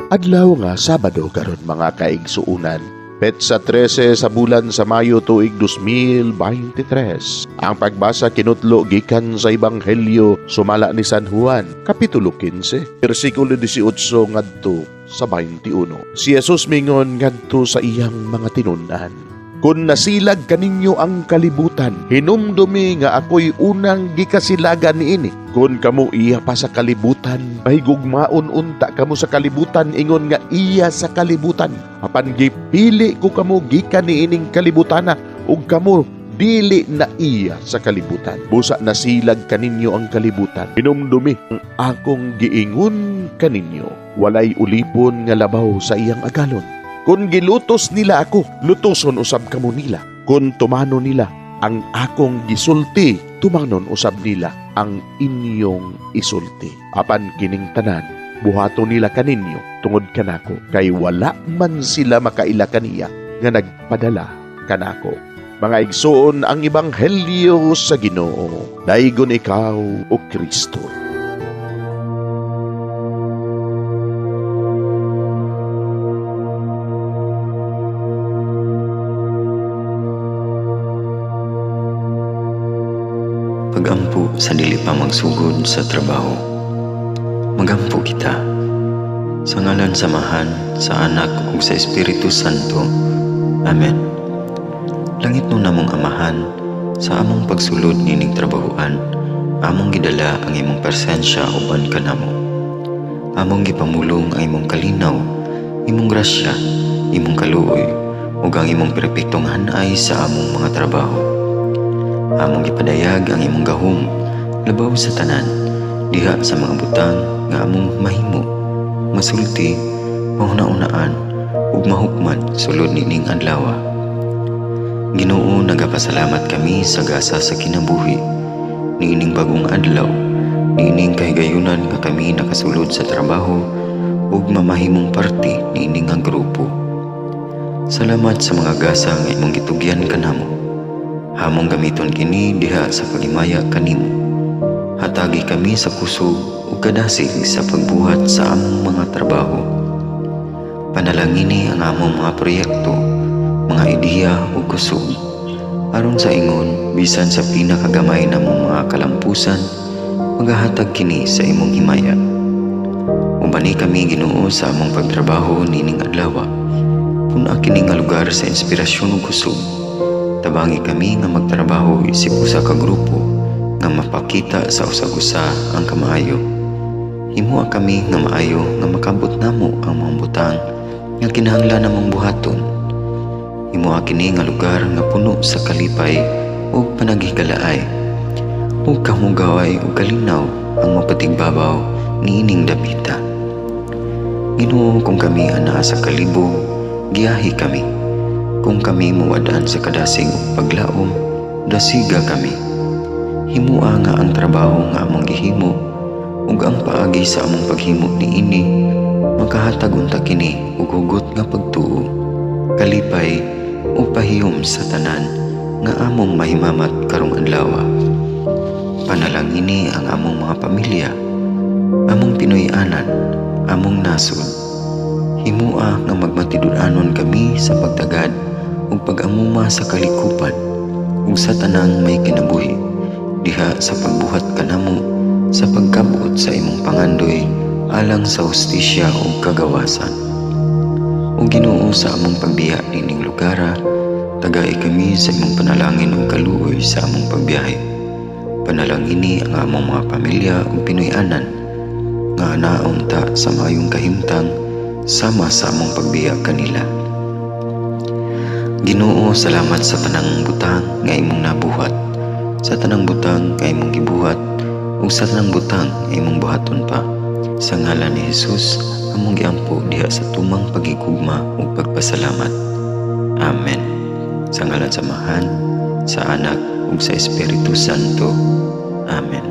Adlaw nga Sabado karon mga kaigsuunan. Petsa 13 sa bulan sa Mayo tuig 2023. Ang pagbasa kinutlo gikan sa Ebanghelyo sumala ni San Juan, Kapitulo 15, versikulo 18 ngadto sa 21. Si Jesus mingon ngadto sa iyang mga tinunan, "Kung nasilag kaninyo ang kalibutan, hinumdumi nga ako'y unang gikasilagan niini. Kung kamo iya pa sa kalibutan, mahigugmaon unta kamo sa kalibutan, ingon nga iya sa kalibutan. Apan gipili ko kamo gikan niining kalibutana, ug kamo dili na iya sa kalibutan. Busa nasilag kaninyo ang kalibutan, hinumdumi ang akong giingon kaninyo. Walay ulipon nga labaw sa iyang agalon. Kung gilutos nila ako, lutoson usab kamo nila. Kung tumano nila ang akong gisulti, tumanon usab nila ang inyong isulti. Apan kining tanan, buhato nila kaninyo tungod kanako, kay wala man sila makaila kaniya nga nagpadala kanako." Mga igsoon, ang Ebanghelyo sa Ginoo. Daygon ikaw, O Kristo. Pagampo sa dili pa magsugod sa trabaho. Magampo kita sa ngalan samahan sa Anak ug sa Espiritu Santo. Amen. Langit no namong Amahan, sa among pagsulod nining trabahoan, among gidala ang imong presensya uban kanamo. Among gipamulong ang imong kalinaw, imong grasya, imong kaluoy, ug ang imong perpektong hanay sa among mga trabaho. Among gipadayag ang imong gahom labaw sa tanan, diha sa mga butang nga among mahimo, masulti, mahuna-unaan, ug mahukman sulod nining adlaw. Ginoo, nagapasalamat kami sa gasa sa kinabuhi, niining bagong adlaw, niining kahigayunan nga kami nakasulod sa trabaho ug mamahimong parte niining nga grupo. Salamat sa mga gasa nga imong gitugyan kanamo. Hamong gamiton kini diha sa pagimaya kanimo. Hatagi kami sa kusog ug kadasig sa pagbuhat sa among mga trabaho. Panalangini ang among mga proyekto, mga ideya ug kusog, aron sa ingon bisan sa pinakagamay namong mga kalampusan, magahatag kini sa imong himaya. Ubani kami, Ginoo, sa among pagtrabaho nining adlaw. Puna kini nga lugar sa inspirasyon ug kusog. Tabangi kami nga magtrabaho isip usa ka grupo nga mapakita sa usag-usa ang kamaayo. Himuha kami nga maayo nga makabot namo ang mga butang nga kinahanglan namong buhaton. Himuha kini nga lugar nga puno sa kalipay ug panaghigalaay, ug kamugaway ug kalinaw ang mapatigbabaw niining dapita. Ginoo, kung kami anaa sa kalibog, giyahi kami. Kung kami muwadaan sa kadasig ug paglaom, dasiga kami. Himua nga ang trabaho nga among gihimo ug ang paagi sa among paghimo niini makahatag unta kini ug hugot nga pagtuo, kalipay ug pahiyom sa tanan nga among mahimamat karong adlaw. Panalangini ang among mga pamilya, among Pinoy-anan, among nasod. Himua nga magmatidud-anon kami sa pagtagad ug pag-amuma sa kalikupan ug sa tanang may kinabuhi, diha sa pagbuhat kanamo sa pagkabuot sa imong pangandoy alang sa hustisya ug kagawasan. O Ginoo, sa among pagbiya nining lugara, tagay kami sa imong panalangin ug kaluoy sa among pagbiyahe. Panalangini ang among mga pamilya ug Pinoy-anan nga anaon ta sa maayong kahimtang sama sa among pagbiya kanila. Ginoo, salamat sa tanang butang nga imong nabuhat, sa tanang butang nga imong gibuhat, ug sa tanang butang nga imong buhaton pa. Sa ngalan ni Jesus, among giampo diha sa tumang pagigugma ug pagpasalamat. Amen. Sa ngalan samahan sa Anak ug sa Espiritu Santo. Amen.